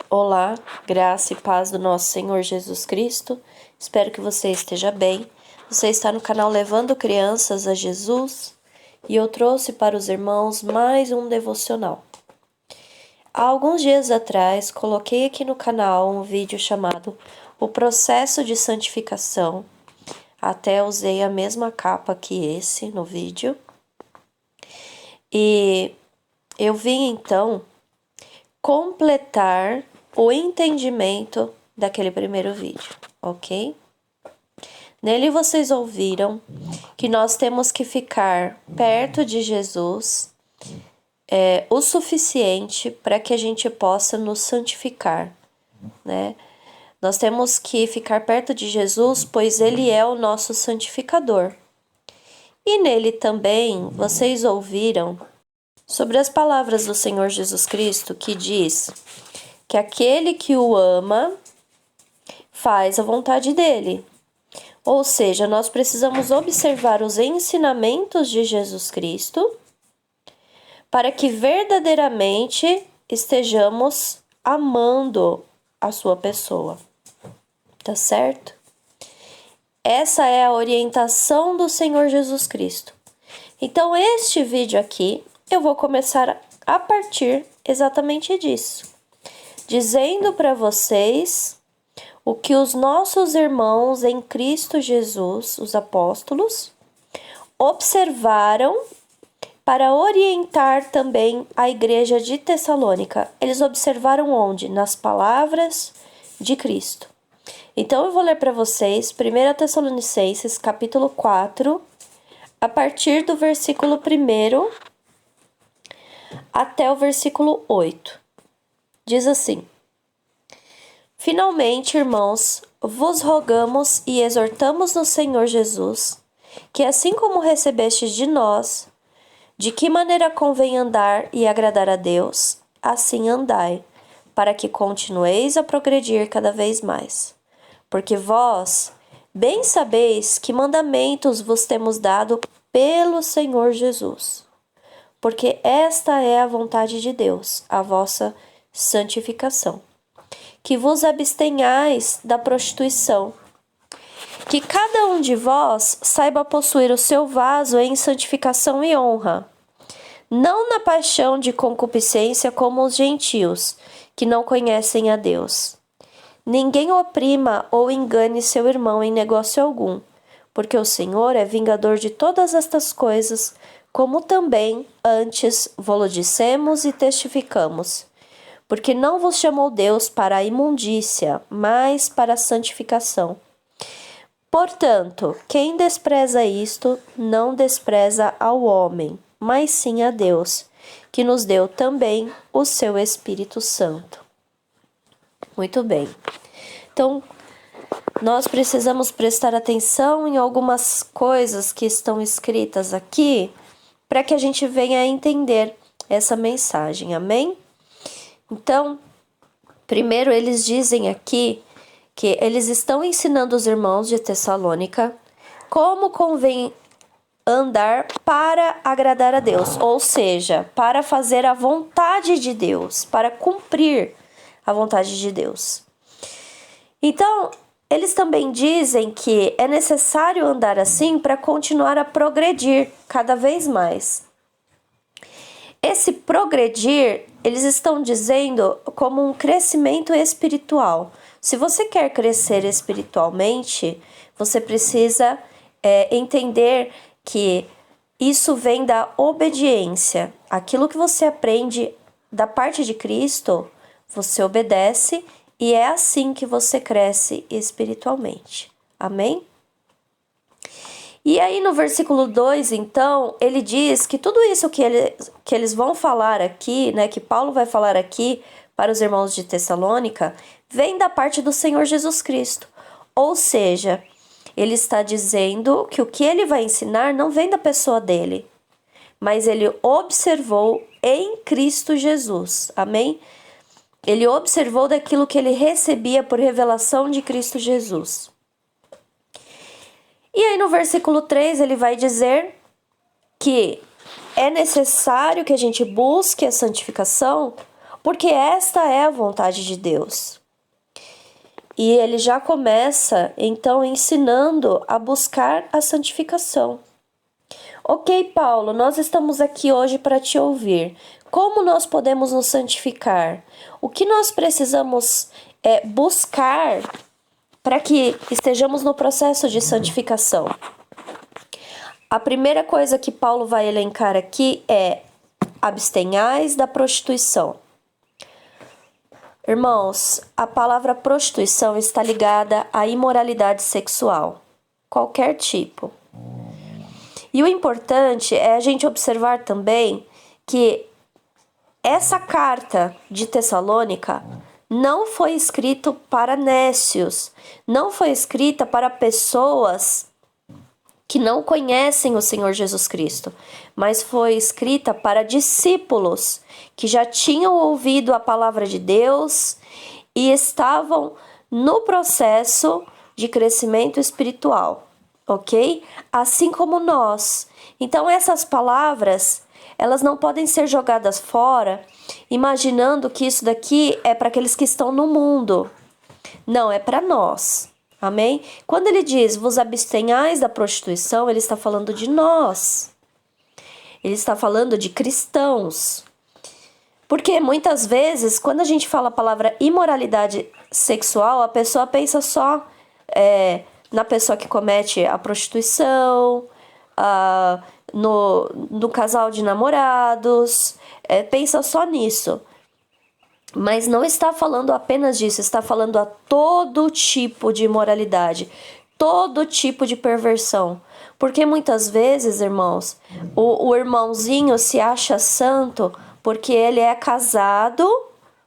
Olá, graça e paz do nosso Senhor Jesus Cristo. Espero que você esteja bem. Você está no canal Levando Crianças a Jesus e eu trouxe para os irmãos mais um devocional. Há alguns dias atrás, coloquei aqui no canal um vídeo chamado O Processo de Santificação. Até usei a mesma capa que esse no vídeo. E eu vim então completar o entendimento daquele primeiro vídeo, ok? Nele vocês ouviram que nós temos que ficar perto de Jesus o suficiente para que a gente possa nos santificar, né? Nós temos que ficar perto de Jesus, pois Ele é o nosso santificador. E nele também vocês ouviram sobre as palavras do Senhor Jesus Cristo, que diz que aquele que o ama faz a vontade dele. Ou seja, nós precisamos observar os ensinamentos de Jesus Cristo para que verdadeiramente estejamos amando a sua pessoa. Tá certo? Essa é a orientação do Senhor Jesus Cristo. Então, este vídeo aqui, eu vou começar a partir exatamente disso, dizendo para vocês o que os nossos irmãos em Cristo Jesus, os apóstolos, observaram para orientar também a igreja de Tessalônica. Eles observaram onde? Nas palavras de Cristo. Então eu vou ler para vocês 1 Tessalonicenses capítulo 4, a partir do versículo 1 até o versículo 8. Diz assim: Finalmente, irmãos, vos rogamos e exortamos no Senhor Jesus, que assim como recebestes de nós, de que maneira convém andar e agradar a Deus, assim andai, para que continueis a progredir cada vez mais. Porque vós bem sabeis que mandamentos vos temos dado pelo Senhor Jesus. Porque esta é a vontade de Deus, a vossa santificação. Que vos abstenhais da prostituição. Que cada um de vós saiba possuir o seu vaso em santificação e honra, não na paixão de concupiscência como os gentios, que não conhecem a Deus. Ninguém oprima ou engane seu irmão em negócio algum, porque o Senhor é vingador de todas estas coisas, como também antes vô-lo dissemos e testificamos. Porque não vos chamou Deus para a imundícia, mas para a santificação. Portanto, quem despreza isto, não despreza ao homem, mas sim a Deus, que nos deu também o seu Espírito Santo. Muito bem. Então, nós precisamos prestar atenção em algumas coisas que estão escritas aqui, para que a gente venha a entender essa mensagem, amém? Então, primeiro eles dizem aqui que eles estão ensinando os irmãos de Tessalônica como convém andar para agradar a Deus, ou seja, para fazer a vontade de Deus, para cumprir a vontade de Deus. Então, eles também dizem que é necessário andar assim para continuar a progredir cada vez mais. Esse progredir, eles estão dizendo como um crescimento espiritual. Se você quer crescer espiritualmente, você precisa entender que isso vem da obediência. Aquilo que você aprende da parte de Cristo, você obedece e é assim que você cresce espiritualmente. Amém? E aí no versículo 2, então, ele diz que tudo isso que eles vão falar aqui, né, que Paulo vai falar aqui para os irmãos de Tessalônica, vem da parte do Senhor Jesus Cristo. Ou seja, ele está dizendo que o que ele vai ensinar não vem da pessoa dele, mas ele observou em Cristo Jesus. Amém? Ele observou daquilo que ele recebia por revelação de Cristo Jesus. E aí no versículo 3 ele vai dizer que é necessário que a gente busque a santificação porque esta é a vontade de Deus. E ele já começa, então, ensinando a buscar a santificação. Ok, Paulo, nós estamos aqui hoje para te ouvir. Como nós podemos nos santificar? O que nós precisamos buscar para que estejamos no processo de santificação? A primeira coisa que Paulo vai elencar aqui é: abstenhais da prostituição. Irmãos, a palavra prostituição está ligada à imoralidade sexual, qualquer tipo. E o importante é a gente observar também que essa carta de Tessalônica não foi escrita para nécios, não foi escrita para pessoas que não conhecem o Senhor Jesus Cristo, mas foi escrita para discípulos que já tinham ouvido a palavra de Deus e estavam no processo de crescimento espiritual, ok? Assim como nós. Então essas palavras, elas não podem ser jogadas fora, imaginando que isso daqui é para aqueles que estão no mundo. Não, é para nós. Amém? Quando ele diz, vos abstenhais da prostituição, ele está falando de nós. Ele está falando de cristãos. Porque muitas vezes, quando a gente fala a palavra imoralidade sexual, a pessoa pensa só na pessoa que comete a prostituição, no casal de namorados, pensa só nisso. Mas não está falando apenas disso, está falando a todo tipo de imoralidade, todo tipo de perversão. Porque muitas vezes, irmãos, o irmãozinho se acha santo porque ele é casado,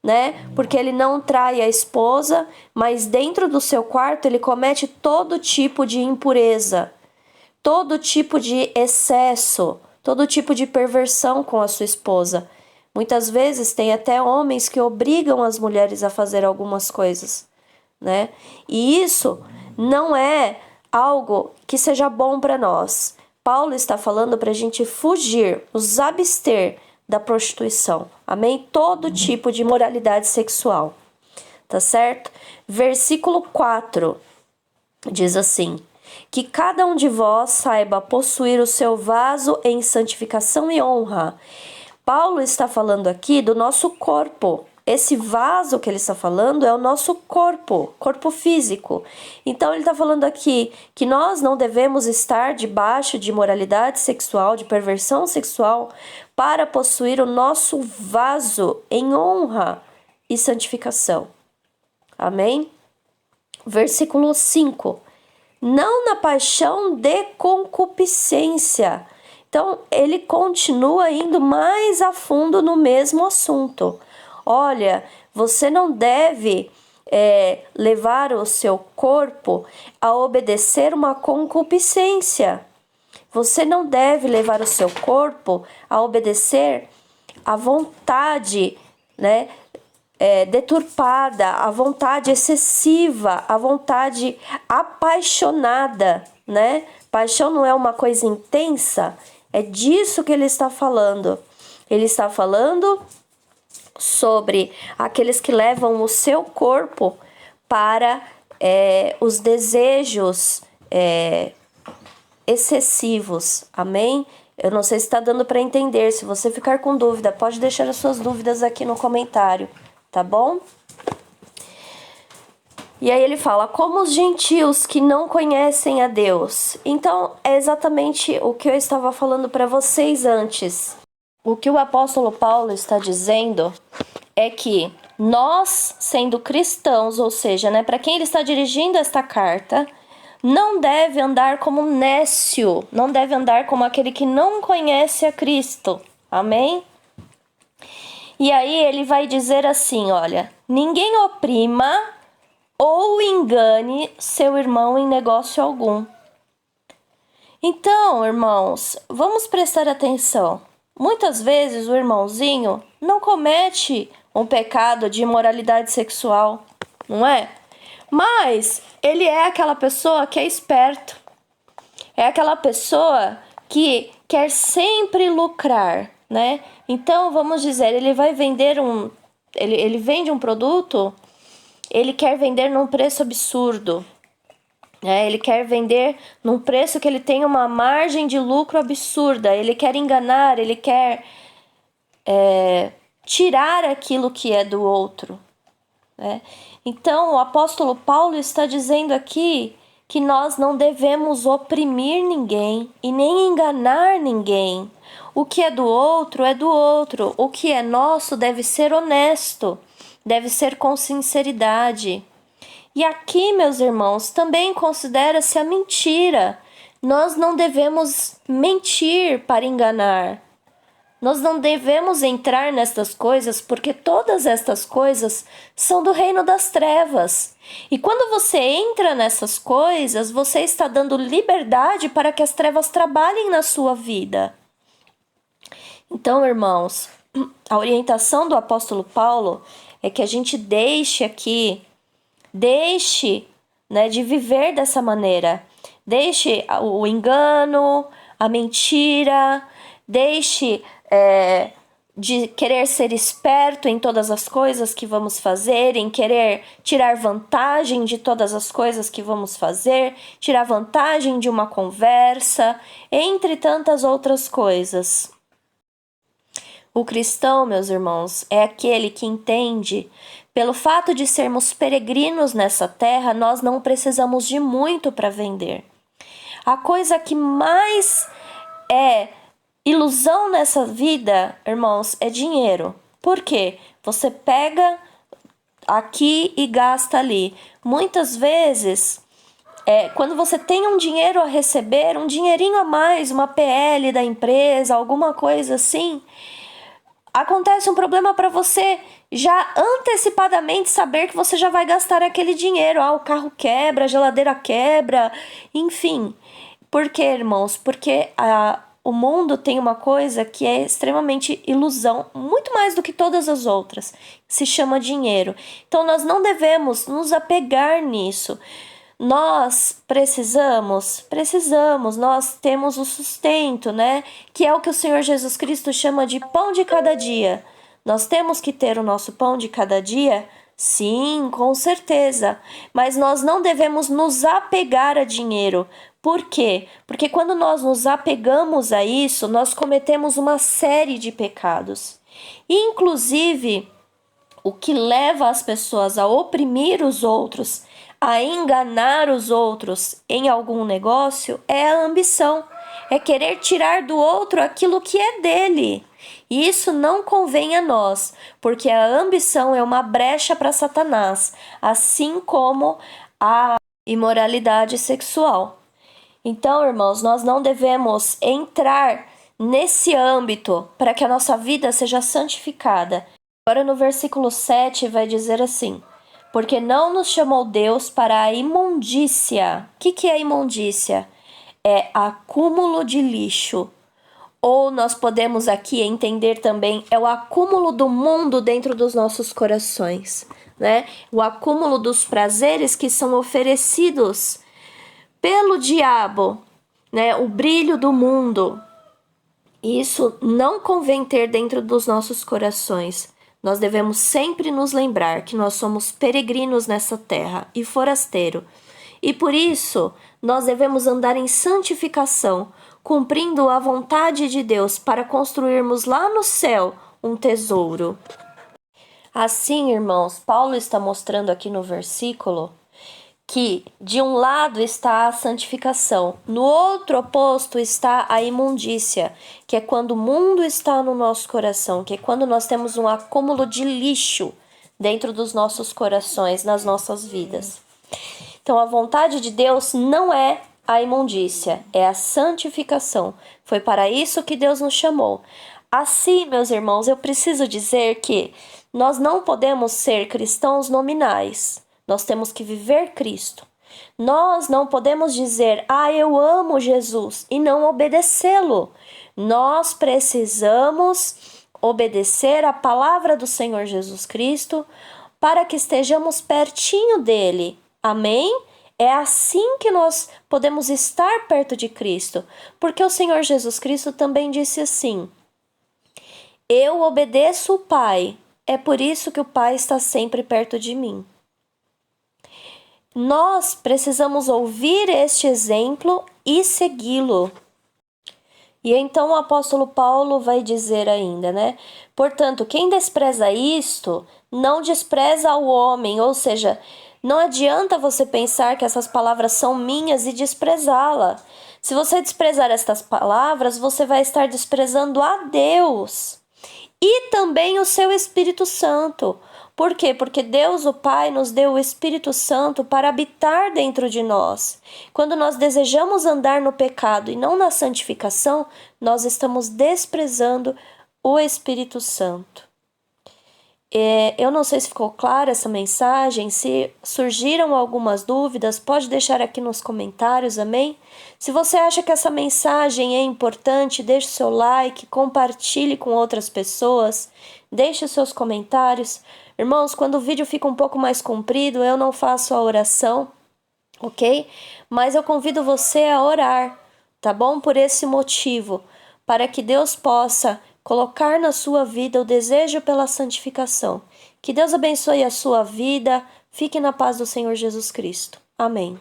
né? Porque ele não trai a esposa, mas dentro do seu quarto ele comete todo tipo de impureza, todo tipo de excesso, todo tipo de perversão com a sua esposa. Muitas vezes tem até homens que obrigam as mulheres a fazer algumas coisas, né? E isso não é algo que seja bom para nós. Paulo está falando para a gente fugir, nos abster da prostituição. Amém? Todo tipo de imoralidade sexual. Tá certo? Versículo 4 diz assim: que cada um de vós saiba possuir o seu vaso em santificação e honra. Paulo está falando aqui do nosso corpo. Esse vaso que ele está falando é o nosso corpo físico. Então ele está falando aqui que nós não devemos estar debaixo de imoralidade sexual, de perversão sexual, para possuir o nosso vaso em honra e santificação. Amém? Versículo 5. Não na paixão de concupiscência. Então, ele continua indo mais a fundo no mesmo assunto. Olha, você não deve levar o seu corpo a obedecer uma concupiscência. Você não deve levar o seu corpo a obedecer a vontade, né, deturpada, a vontade excessiva, a vontade apaixonada, né? Paixão não é uma coisa intensa. É disso que ele está falando. Ele está falando sobre aqueles que levam o seu corpo para os desejos excessivos. Amém? Eu não sei se está dando para entender. Se você ficar com dúvida, pode deixar as suas dúvidas aqui no comentário, tá bom? E aí ele fala, como os gentios que não conhecem a Deus. Então, é exatamente o que eu estava falando para vocês antes. O que o apóstolo Paulo está dizendo é que nós, sendo cristãos, ou seja, né, para quem ele está dirigindo esta carta, não deve andar como nécio, não deve andar como aquele que não conhece a Cristo. Amém? E aí ele vai dizer assim, olha, ninguém oprima ou engane seu irmão em negócio algum. Então, irmãos, vamos prestar atenção. Muitas vezes o irmãozinho não comete um pecado de imoralidade sexual, não é? Mas ele é aquela pessoa que é esperto. É aquela pessoa que quer sempre lucrar, né? Então, vamos dizer, ele vai vender um ele vende um produto, ele quer vender num preço absurdo. Ele quer vender num preço que ele tem uma margem de lucro absurda. Ele quer enganar, ele quer tirar aquilo que é do outro. Então, o apóstolo Paulo está dizendo aqui que nós não devemos oprimir ninguém e nem enganar ninguém. O que é do outro é do outro. O que é nosso deve ser honesto, deve ser com sinceridade. E aqui, meus irmãos, também considera-se a mentira. Nós não devemos mentir para enganar. Nós não devemos entrar nestas coisas, porque todas estas coisas são do reino das trevas. E quando você entra nessas coisas, você está dando liberdade para que as trevas trabalhem na sua vida. Então, irmãos, a orientação do apóstolo Paulo é que a gente deixe de viver dessa maneira. Deixe o engano, a mentira, deixe de querer ser esperto em todas as coisas que vamos fazer, em querer tirar vantagem de todas as coisas que vamos fazer, tirar vantagem de uma conversa, entre tantas outras coisas. O cristão, meus irmãos, é aquele que entende, pelo fato de sermos peregrinos nessa terra, nós não precisamos de muito para vender. A coisa que mais é ilusão nessa vida, irmãos, é dinheiro. Por quê? Você pega aqui e gasta ali. Muitas vezes, quando você tem um dinheiro a receber, um dinheirinho a mais, uma PL da empresa, alguma coisa assim, acontece um problema para você já antecipadamente saber que você já vai gastar aquele dinheiro. O carro quebra, a geladeira quebra, enfim. Por quê, irmãos? Porque o mundo tem uma coisa que é extremamente ilusão, muito mais do que todas as outras, se chama dinheiro. Então nós não devemos nos apegar nisso. Nós precisamos, nós temos o sustento, que é o que o Senhor Jesus Cristo chama de pão de cada dia. Nós temos que ter o nosso pão de cada dia? Sim, com certeza. Mas nós não devemos nos apegar a dinheiro. Por quê? Porque quando nós nos apegamos a isso, nós cometemos uma série de pecados. Inclusive, o que leva as pessoas a oprimir os outros, a enganar os outros em algum negócio, é a ambição. É querer tirar do outro aquilo que é dele. E isso não convém a nós, porque a ambição é uma brecha para Satanás, assim como a imoralidade sexual. Então, irmãos, nós não devemos entrar nesse âmbito para que a nossa vida seja santificada. Agora no versículo 7 vai dizer assim: porque não nos chamou Deus para a imundícia. O que é imundícia? É acúmulo de lixo. Ou nós podemos aqui entender também, é o acúmulo do mundo dentro dos nossos corações, O acúmulo dos prazeres que são oferecidos pelo diabo, O brilho do mundo. Isso não convém ter dentro dos nossos corações. Nós devemos sempre nos lembrar que nós somos peregrinos nessa terra e forasteiro. E por isso, nós devemos andar em santificação, cumprindo a vontade de Deus para construirmos lá no céu um tesouro. Assim, irmãos, Paulo está mostrando aqui no versículo que de um lado está a santificação, no outro oposto está a imundícia, que é quando o mundo está no nosso coração, que é quando nós temos um acúmulo de lixo dentro dos nossos corações, nas nossas vidas. Então a vontade de Deus não é a imundícia, é a santificação. Foi para isso que Deus nos chamou. Assim, meus irmãos, eu preciso dizer que nós não podemos ser cristãos nominais. Nós temos que viver Cristo. Nós não podemos dizer, eu amo Jesus e não obedecê-lo. Nós precisamos obedecer a palavra do Senhor Jesus Cristo para que estejamos pertinho dele. Amém? É assim que nós podemos estar perto de Cristo, porque o Senhor Jesus Cristo também disse assim: eu obedeço o Pai É por isso que o Pai está sempre perto de mim. Nós precisamos ouvir este exemplo e segui-lo. E então o apóstolo Paulo vai dizer ainda, né? Portanto, quem despreza isto, não despreza o homem, ou seja, não adianta você pensar que essas palavras são minhas e desprezá-la. Se você desprezar estas palavras, você vai estar desprezando a Deus e também o seu Espírito Santo. Por quê? Porque Deus, o Pai, nos deu o Espírito Santo para habitar dentro de nós. Quando nós desejamos andar no pecado e não na santificação, nós estamos desprezando o Espírito Santo. Eu não sei se ficou clara essa mensagem, se surgiram algumas dúvidas, pode deixar aqui nos comentários, amém? Se você acha que essa mensagem é importante, deixe seu like, compartilhe com outras pessoas, deixe seus comentários. Irmãos, quando o vídeo fica um pouco mais comprido, eu não faço a oração, ok? Mas eu convido você a orar, tá bom? Por esse motivo, para que Deus possa colocar na sua vida o desejo pela santificação. Que Deus abençoe a sua vida. Fique na paz do Senhor Jesus Cristo. Amém.